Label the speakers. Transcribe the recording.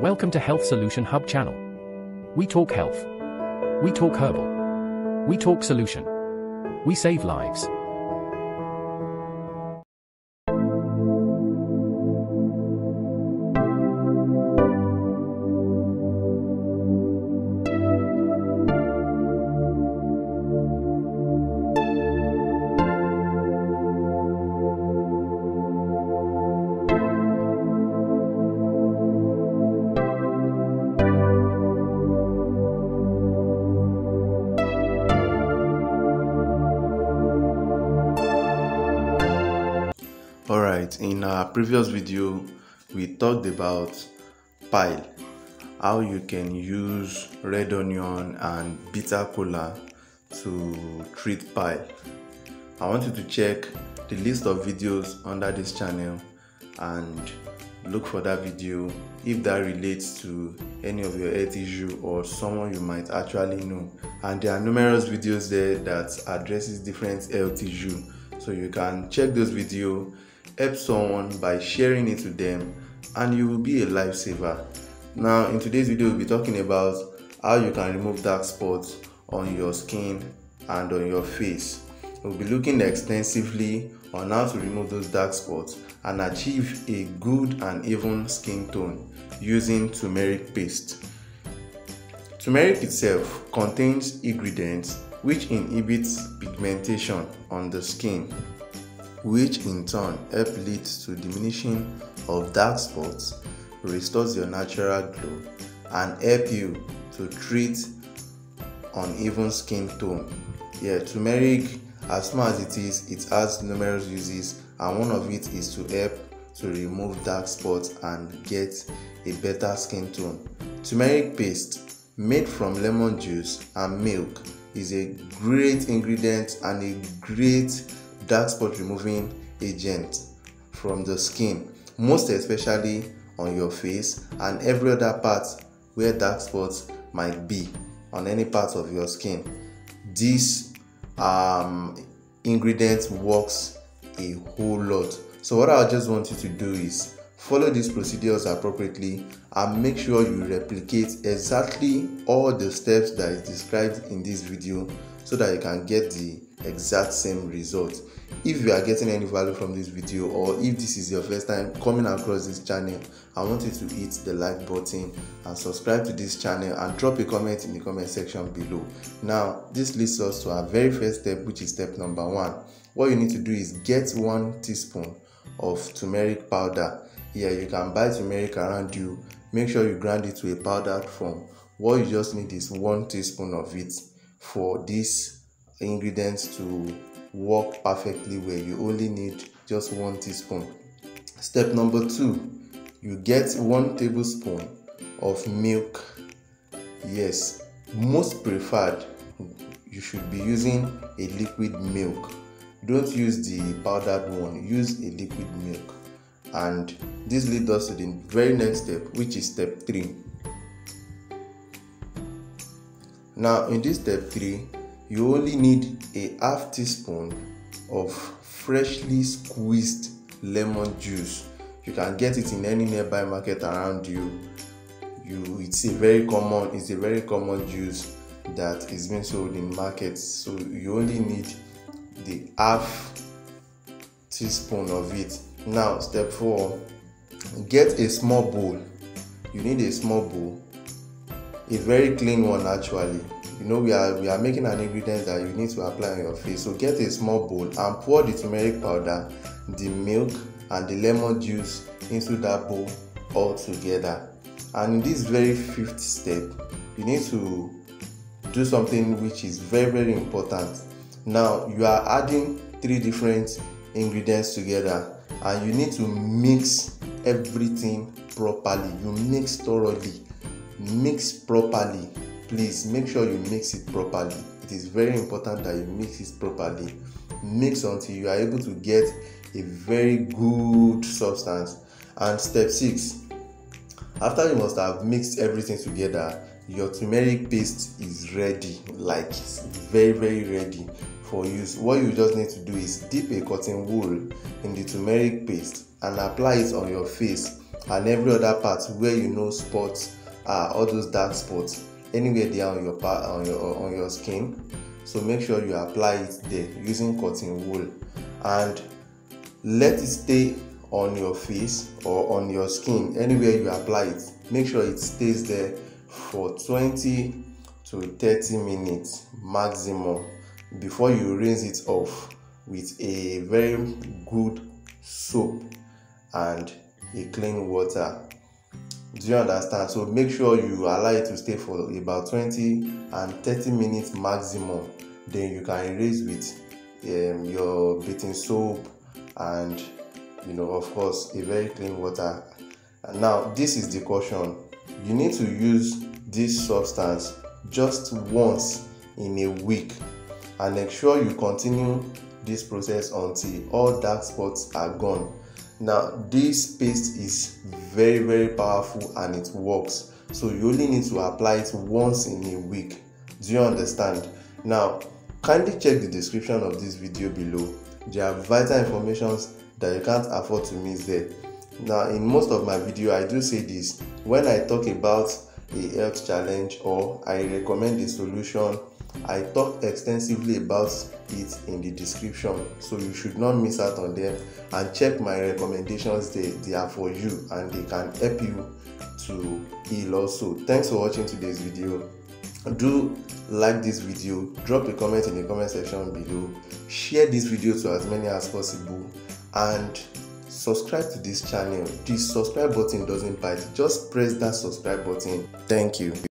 Speaker 1: Welcome to Health Solution Hub channel. We talk health. We talk herbal. We talk solution. We save lives.
Speaker 2: Alright, in our previous video we talked about pile, how you can use red onion and bitter kola to treat pile. I want you to check the list of videos under this channel and look for that video if that relates to any of your health issue or someone you might actually know. And there are numerous videos there that addresses different health issues, so you can check those videos, help someone by sharing it to them, and you will be a lifesaver. Now in today's video we'll be talking about how you can remove dark spots on your skin and on your face. We'll be looking extensively on how to remove those dark spots and achieve a good and even skin tone using turmeric paste. Turmeric itself contains ingredients which inhibits pigmentation on the skin, which in turn help lead to diminishing of dark spots, restores your natural glow, and help you to treat uneven skin tone. Turmeric, as small as it is, it has numerous uses, and one of it is to help to remove dark spots and get a better skin tone. Turmeric paste made from lemon juice and milk is a great ingredient and a great dark spot removing agent from the skin, most especially on your face and every other part where dark spots might be on any part of your skin. This ingredient works a whole lot. So what I just want you to do is follow these procedures appropriately and make sure you replicate exactly all the steps that is described in this video so that you can get the exact same result. If you are getting any value from this video, or if this is your first time coming across this channel, I want you to hit the like button and subscribe to this channel and drop a comment in the comment section below. Now this leads us to our very first step, which is step number 1. What you need to do is get 1 teaspoon of turmeric powder. You can buy turmeric around you. Make sure you grind it to a powdered form. What you just need is 1 teaspoon of it for these ingredients to work perfectly well. You only need just 1 teaspoon. Step number 2, you get 1 tablespoon of milk. Yes, most preferred, you should be using a liquid milk. Don't use the powdered one, use a liquid milk. And this leads us to the very next step, which is step 3. Now in this step 3, you only need a half teaspoon of freshly squeezed lemon juice. You can get it in any nearby market around you. It's a very common juice that is being sold in markets. So you only need the half teaspoon of it. Now step 4, get a small bowl. You need a small bowl, a very clean one actually. We are making an ingredient that you need to apply on your face. So get a small bowl and pour the turmeric powder, the milk and the lemon juice into that bowl all together. And in this very 5th step, you need to do something which is very, very important. Now you are adding 3 different ingredients together and you need to mix everything properly. You mix thoroughly, mix properly. Please make sure you mix it properly. It is very important that you mix it properly. Mix until you are able to get a very good substance. And step 6, after you must have mixed everything together, your turmeric paste is ready, like it's very, very ready for use. What you just need to do is dip a cotton wool in the turmeric paste and apply it on your face and every other part where you know spots are, all those dark spots anywhere there on your part on your skin. So make sure you apply it there using cotton wool, and let it stay on your face or on your skin anywhere you apply it. Make sure it stays there for 20 to 30 minutes maximum before you rinse it off with a very good soap and a clean water. Do you understand? So make sure you allow it to stay for about 20 and 30 minutes maximum. Then you can erase with your bathing soap and of course a very clean water. And now this is the caution: you need to use this substance just once in a week, and make sure you continue this process until all dark spots are gone. Now this paste is very powerful and it works, so you only need to apply it once in a week. Do you understand? Now kindly check the description of this video below. There are vital information that you can't afford to miss there. Now in most of my video I do say this: when I talk about a health challenge or I recommend a solution, I talk extensively about it in the description, so you should not miss out on them, and check my recommendations there. They are for you and they can help you to heal also. Thanks for watching today's video. Do like this video, drop a comment in the comment section below, share this video to as many as possible, and subscribe to this channel. The subscribe button doesn't bite, just press that subscribe button. Thank you.